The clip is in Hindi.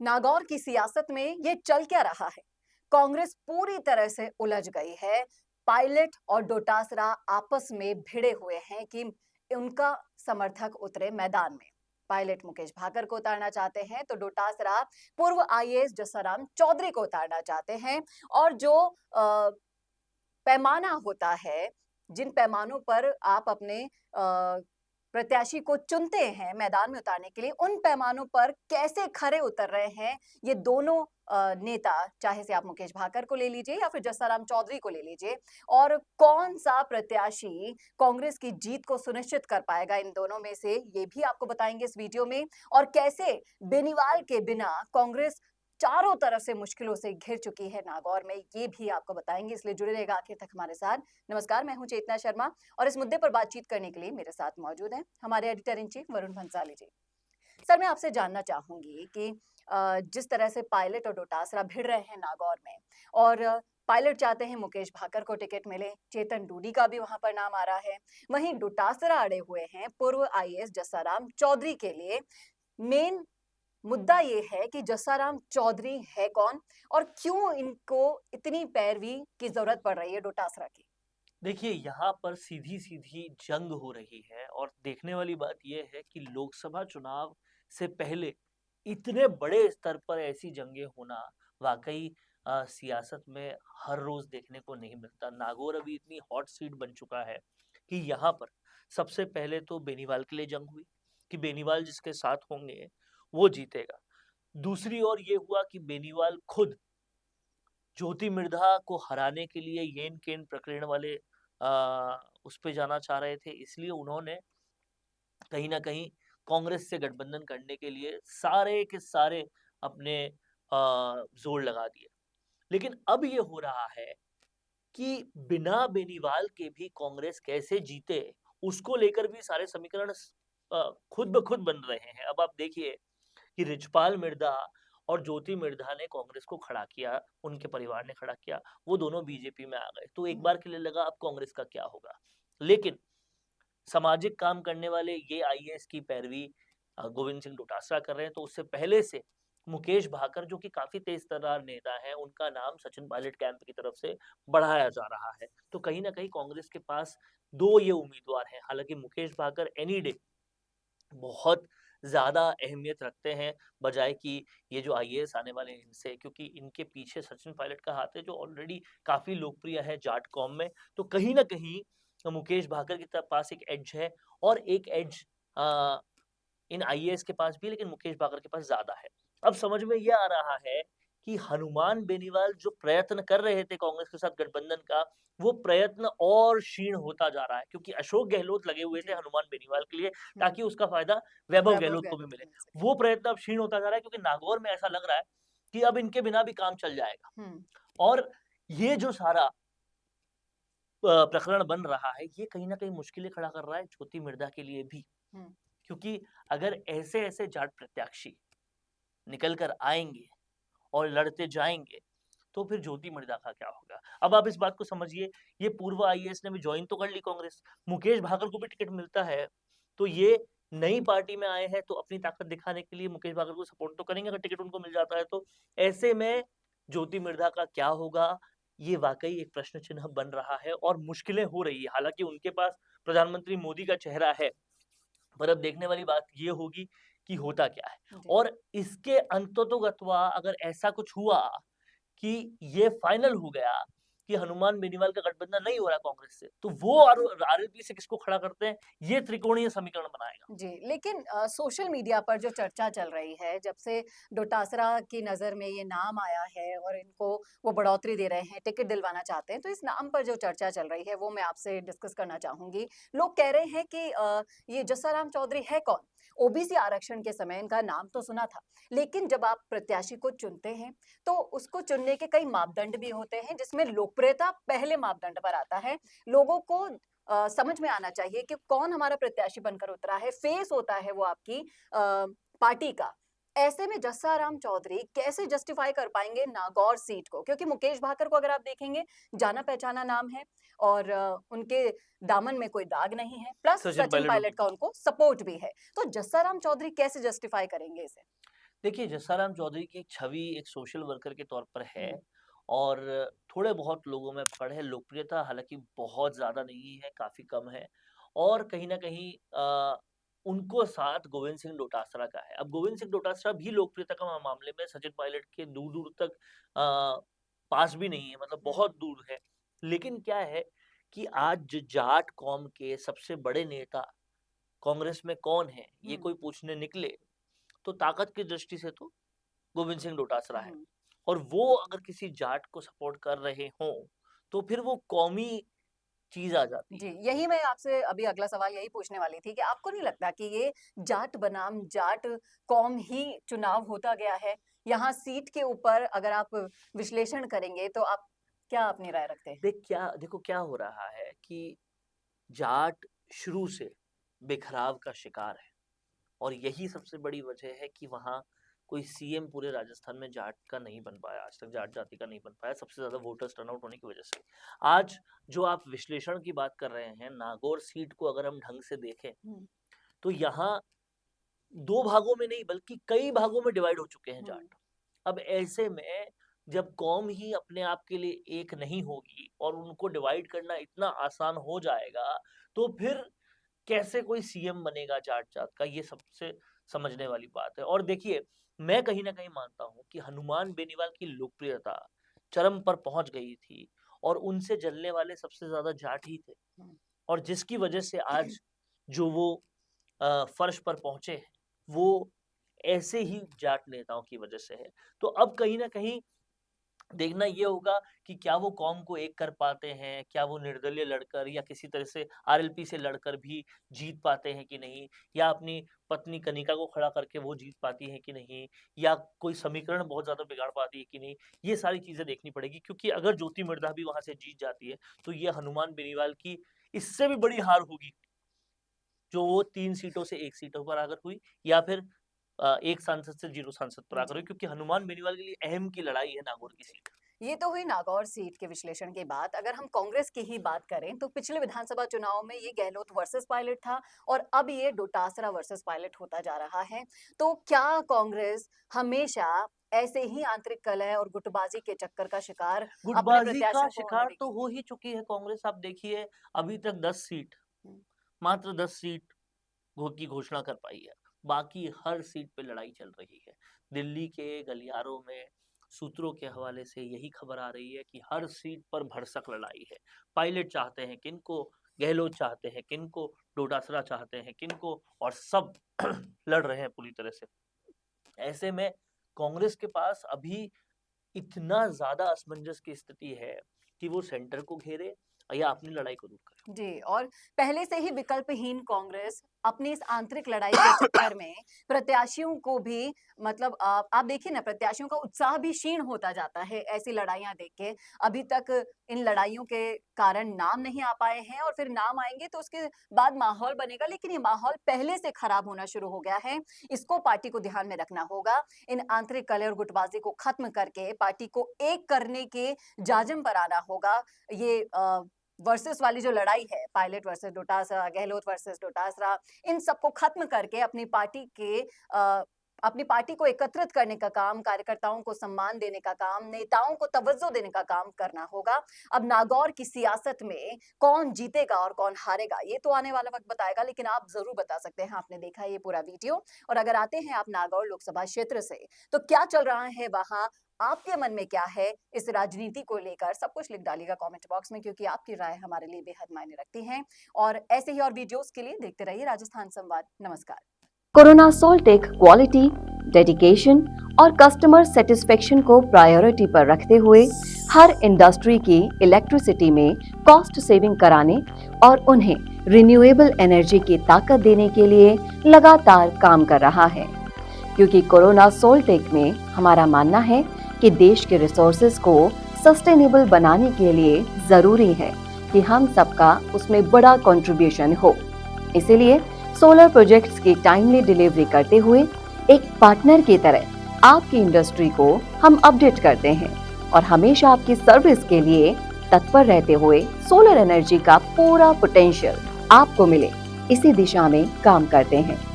नागौर की सियासत में ये चल क्या रहा है? कांग्रेस पूरी तरह से उलझ गई है। पायलट और डोटासरा आपस में भिड़े हुए हैं कि उनका समर्थक उतरे मैदान में। पायलट मुकेश भाकर को उतारना चाहते हैं तो डोटासरा पूर्व आईएएस जस्साराम चौधरी को उतारना चाहते हैं। और जो पैमाना होता है, जिन पैमानों पर आप अपने प्रत्याशी को चुनते हैं मैदान में उतारने के लिए, उन पैमानों पर कैसे खरे उतर रहे हैं ये दोनों नेता, चाहे से आप मुकेश भाकर को ले लीजिए या फिर जस्साराम चौधरी को ले लीजिए। और कौन सा प्रत्याशी कांग्रेस की जीत को सुनिश्चित कर पाएगा इन दोनों में से, ये भी आपको बताएंगे इस वीडियो में। और कैसे बेनीवाल के बिना कांग्रेस चारों तरफ से मुश्किलों से घिर चुकी है नागौर में, ये भी आपको बताएंगे, इसलिए जुड़े रहेगा आखिर तक हमारे साथ। नमस्कार, मैं हूं चेतना शर्मा और इस मुद्दे पर बातचीत करने के लिए मेरे साथ मौजूद हैं हमारे editor in chief Varun Bhansali ji. Sir, मैं आपसे जानना चाहूंगी कि जिस तरह से पायलट और डोटासरा भिड़ रहे हैं नागौर में, और पायलट चाहते हैं मुकेश भाकर को टिकट मिले, चेतन डूडी का भी वहां पर नाम आ रहा है, वहीं डोटासरा अड़े हुए हैं पूर्व आईएएस जस्साराम चौधरी के लिए। मेन मुद्दा ये है कि जस्साराम चौधरी है कौन और क्यों इनको इतनी पैरवी की जरूरत पड़ रही है डोटासरा की? देखिए, यहाँ पर सीधी-सीधी जंग हो रही है और देखने वाली बात ये है कि लोकसभा चुनाव से पहले इतने बड़े स्तर पर ऐसी जंगें होना वाक़ई सियासत में हर रोज़ देखने को नहीं मिलता। नागौर अभी इतनी हॉट सीट बन चुका है कि यहाँ पर सबसे पहले तो बेनीवाल के लिए जंग हुई कि बेनीवाल जिसके साथ होंगे, वो जीतेगा। दूसरी ओर ये हुआ कि बेनीवाल खुद ज्योति मिर्धा को हराने के लिए येन-केन प्रकरण वाले उस पे जाना चाह रहे थे, इसलिए उन्होंने कहीं न कहीं कांग्रेस से गठबंधन करने के लिए सारे के सारे अपने ज़ोर लगा दिए। लेकिन अब ये हो रहा है कि बिना बेनीवाल के भी कांग्रेस कैसे जीते, उसको लेकर भी सारे समीकरण खुद ब खुद बन रहे हैं। अब आप देखिए कि रिचपाल मिर्धा और ज्योति मिर्धा ने कांग्रेस को खड़ा किया, उनके परिवार ने खड़ा किया, वो दोनों बीजेपी में आ गए। तो एक बार के लिए लगा अब कांग्रेस का क्या होगा? लेकिन सामाजिक काम करने वाले ये आईएएस की पैरवी गोविंद सिंह डोटासरा कर रहे हैं, तो उससे पहले से मुकेश भाकर जो कि काफ़ी तेज़-तर्रार नेता हैं, उनका नाम सचिन पायलट कैंप की तरफ से बढ़ाया जा रहा है। तो कहीं न कहीं कांग्रेस के पास 2 ये उम्मीदवार हैं। हालाँकि मुकेश भाकर एनी डे बहुत ज़्यादा अहमियत रखते हैं, बजाए कि ये जो आईएएस आने वाले हैं इनसे, क्योंकि इनके पीछे सचिन पायलट का हाथ है जो ऑलरेडी काफ़ी लोकप्रिय है जाट कॉम में। तो कहीं न कहीं मुकेश भाकर के पास एक एड्ज है और एक एड्ज अ, इन आईएएस के पास भी है, लेकिन मुकेश भाकर के पास ज़्यादा है। अब समझ में ये आ रहा है कि हनुमान बेनीवाल जो प्रयत्न कर रहे थे कांग्रेस के साथ गठबंधन का, वो प्रयत्न और क्षीण होता जा रहा है, क्योंकि अशोक गहलोत लगे हुए थे जी। हनुमान बेनीवाल के लिए हम्म। ताकि उसका फ़ायदा वैभव वैभव गहलोत को भी गहलोत मिले। को मिल सके। वो प्रयत्न अब क्षीण होता जा रहा है क्योंकि नागौर में ऐसा लग रहा है कि अब इनके बिना भी काम चल जाएगा। हम्म। और ये जो सारा प्रकरण बन रहा है, ये कहीं न कहीं मुश्किलें खड़ा कर रहा है ज्योति मिर्धा के लिए भी। हम्म। क्योंकि अगर ऐसे-ऐसे जाट प्रत्याशी निकल कर आएँगे और लड़ते जाएँगे, तो फिर ज्योति मिर्धा का क्या होगा? अब आप इस बात को समझिए, ये पूर्व आईएएस ने भी जॉइन तो कर ली कांग्रेस, मुकेश भाकर को भी टिकट मिलता है, तो ये नई पार्टी में आए हैं, तो अपनी ताकत दिखाने के लिए मुकेश भाकर को सपोर्ट तो करेंगे अगर टिकट उनको मिल जाता है तो। ऐसे में ज्योति मिर्धा का क्या होगा? ये वाक़ई एक प्रश्न चिन्ह बन रहा है और मुश्किलें हो रही है। हालाँकि उनके पास प्रधानमंत्री मोदी का चेहरा है, पर अब देखने वाली बात ये होगी कि होता क्या है? जी। और इसके अंततोगत्वा अगर ऐसा कुछ हुआ कि ये फाइनल हो गया कि हनुमान बेनीवाल का गठबंधन नहीं हो रहा कांग्रेस से, तो वो और आरएलपी से किसको खड़ा करते हैं, ये त्रिकोणीय समीकरण बनाएगा। जी, लेकिन सोशल मीडिया पर जो चर्चा चल रही है, जब से डोटासरा की नज़र में ये नाम आया है और इनको वो बढ़ोतरी दे रहे हैं, टिकट दिलवाना चाहते हैं, तो इस नाम पर जो चर्चा चल रही है, वो मैं आपसे डिस्कस करना चाहूँगी। लोग कह रहे हैं कि ये जस्साराम चौधरी है कौन? ओबीसी आरक्षण के समय इनका नाम तो सुना था, लेकिन जब आप प्रत्याशी को चुनते हैं, तो उसको चुनने के कई मापदंड भी होते हैं, जिसमें लोकप्रियता पहले मापदंड पर आता है। लोगों को समझ में आना चाहिए कि कौन हमारा प्रत्याशी बनकर उतरा है, फेस होता है वो आपकी पार्टी का। ऐसे में जस्साराम चौधरी कैसे जस्टिफाई कर पाएँगे नागौर सीट को? क्योंकि मुकेश भाकर को अगर आप देखेंगे, जाना-पहचाना नाम है और उनके दामन में कोई दाग नहीं है, प्लस सचिन सचिन पायलट पायलट का उनको सपोर्ट भी है। तो जस्साराम चौधरी कैसे जस्टिफाई करेंगे इसे? देखिए, जस्साराम चौधरी की एक छवि एक सोशल वर्कर के तौर पर है हुँ, और थोड़े बहुत लोगों में पकड़ है। लोकप्रियता हालाँकि बहुत ज़्यादा नहीं है, काफ़ी कम है और कहीं न कहीं उनको साथ गोविंद सिंह डोटासरा का है। अब गोविंद सिंह डोटासरा भी लोकप्रियता का मामले में सचिन पायलट के दूर-दूर तक पास भी नहीं है, मतलब हुँ, बहुत दूर है। लेकिन क्या है कि आज जाट कौम के सबसे बड़े नेता कांग्रेस में कौन है, ये हुँ, कोई पूछने निकले, तो ताकत की दृष्टि से तो गोविंद सिंह डोटासरा है हुँ। और वो अगर किसी जाट को सपोर्ट कर रहे हों, तो फिर वो कौमी चीज़ आ जाती जी, है। यही मैं आपसे अभी अगला सवाल यही पूछने वाली थी कि आपको नहीं लगता कि ये जाट बनाम जाट कौम ही चुनाव होता गया है? यहाँ सीट के ऊपर अगर आप विश्लेषण करेंगे तो आप क्या अपनी राय रखते हैं? देखो क्या हो रहा है कि जाट शुरू से बिखराव का शिकार है और यही सबसे बड़ी वजह है कि वहाँ कोई सीएम पूरे राजस्थान में जाट का नहीं बन पाया, आज तक जाट जाति का नहीं बन पाया, सबसे ज़्यादा वोटर्स टर्नआउट होने की वजह से। आज जो आप विश्लेषण की बात कर रहे हैं, नागौर सीट को अगर हम ढंग से देखें, हुँ, तो यहाँ 2 भागों में नहीं बल्कि कई भागों में डिवाइड हो चुके हैं हुँ, जाट। अब ऐसे में जब कौम ही अपने आप के लिए एक नहीं होगी और उनको डिवाइड करना इतना आसान हो जाएगा, तो फिर कैसे कोई सीएम बनेगा जाट-जात का, ये सबसे समझने वाली बात है। और देखिए, मैं कहीं न कहीं मानता हूँ कि हनुमान बेनीवाल की लोकप्रियता चरम पर पहुँच गई थी और उनसे जलने वाले सबसे ज़्यादा जाट ही थे हुँ। और जिसकी वजह से आज जो वो फर्श पर पहुँचे हैं, वो ऐसे ही जाट नेताओं की वजह से है। तो अब कहीं न कहीं देखना ये होगा कि क्या वो कौम को एक कर पाते हैं, क्या वो निर्दलीय लड़कर या किसी तरह से आरएलपी से लड़कर भी जीत पाते हैं कि नहीं? या अपनी पत्नी कनिका को खड़ा करके वो जीत पाती हैं कि नहीं? या कोई समीकरण बहुत ज़्यादा बिगाड़ पाती है कि नहीं? ये सारी चीज़ें देखनी पड़ेगी क्योंकि अगर ज्योति मिर्धा भी वहाँ से जीत जाती है, तो ये हनुमान बेनीवाल की इससे भी बड़ी हार होगी, जो वो 3 सीटों से 1 सीटों पर आकर हुई या फिर 1 सांसद से 0 सांसद पर आकर जी। हुई क्योंकि हनुमान बेनीवाल के लिए अहम की लड़ाई है नागौर की जी। सीट। ये तो हुई नागौर सीट के विश्लेषण की बात। अगर हम कांग्रेस की ही बात करें तो पिछले विधानसभा चुनाव में ये गहलोत वर्सेस पायलट था और अब ये डोटासरा वर्सेस पायलट होता जा रहा है। तो क्या कांग्रेस हमेशा ऐसे ही आंतरिक कलह और गुटबाजी के चक्कर का शिकार अपने गुटबाजी का प्रत्याशियों को होने शिकार तो देगी? हो ही चुकी है कांग्रेस। आप देखिए अभी तक 10 सीट, हुँ, मात्र 10 सीट की घोषणा कर पाई है। बाकी हर सीट पे लड़ाई चल रही है। दिल्ली के गलियारों में सूत्रों के हवाले से यही खबर आ रही है कि हर सीट पर भरसक लड़ाई है। पायलट चाहते हैं किनको, गहलोत चाहते हैं किनको, डोटासरा चाहते हैं किनको और सब लड़ रहे हैं पूरी तरह से। ऐसे में कांग्रेस के पास अभी इतना ज़्यादा असमंजस की स्थिति है कि वो सेंटर को घेरे या अपनी लड़ाई को दूर जी, और पहले से ही विकल्पहीन कांग्रेस अपनी इस आंतरिक लड़ाई के चक्कर में प्रत्याशियों को भी मतलब आप देखिए ना प्रत्याशियों का उत्साह भी क्षीण होता जाता है ऐसी लड़ाइयाँ देख के। अभी तक इन लड़ाइयों के कारण नाम नहीं आ पाए हैं और फिर नाम आएँगे तो उसके बाद माहौल बनेगा, लेकिन ये माहौल पहले से खराब होना शुरू हो गया है। इसको पार्टी को ध्यान में रखना होगा। इन आंतरिक कलह और गुटबाज़ी को खत्म करके पार्टी को एक करने के जाजिम पर आना होगा। ये वर्सेस वाली जो लड़ाई है, Pilot versus Dotasra, Gehlot versus Dotasra, इन सबको खत्म करके अपनी पार्टी को एकत्रित करने का काम, कार्यकर्ताओं को सम्मान देने का काम, नेताओं को तवज्जो देने का काम करना होगा। अब नागौर की सियासत में कौन जीतेगा और कौन हारेगा, ये तो आने वाला वक़्त बताएगा, लेकिन आप ज़रूर बता सकते हैं, आपने देखा है ये पूरा वीडियो। और अगर आते हैं आप नागौर लोकसभा क्षेत्र से, तो क्या चल रहा है वहाँ? आपके मन में क्या है इस राजनीति को लेकर? सब कुछ लिख डालिएगा कमेंट बॉक्स में, क्योंकि आपकी राय हमारे लिए बेहद मायने रखती हैं। और ऐसे ही और वीडियोस के लिए देखते रहिए राजस्थान संवाद। नमस्कार। कोरोना सोल्टेक क्वालिटी, डेडिकेशन और कस्टमर सेटिस्फेक्शन को प्रायोरिटी पर रखते हुए हर इंडस्ट्री की इलेक्ट्रिसिटी में कॉस्ट सेविंग कराने और उन्हें रिन्यूएबल एनर्जी की ताकत देने के लिए लगातार काम कर रहा है। क्योंकि कोरोना सोल्टेक में हमारा मानना है कि देश के रिसोर्सेज को सस्टेनेबल बनाने के लिए जरूरी है कि हम सबका उसमें बड़ा कंट्रीब्यूशन हो। इसीलिए सोलर प्रोजेक्ट्स की टाइमली डिलीवरी करते हुए एक पार्टनर की तरह आपकी इंडस्ट्री को हम अपडेट करते हैं और हमेशा आपकी सर्विस के लिए तत्पर रहते हुए सोलर एनर्जी का पूरा पोटेंशियल आपको मिले, इसी दिशा में काम करते हैं।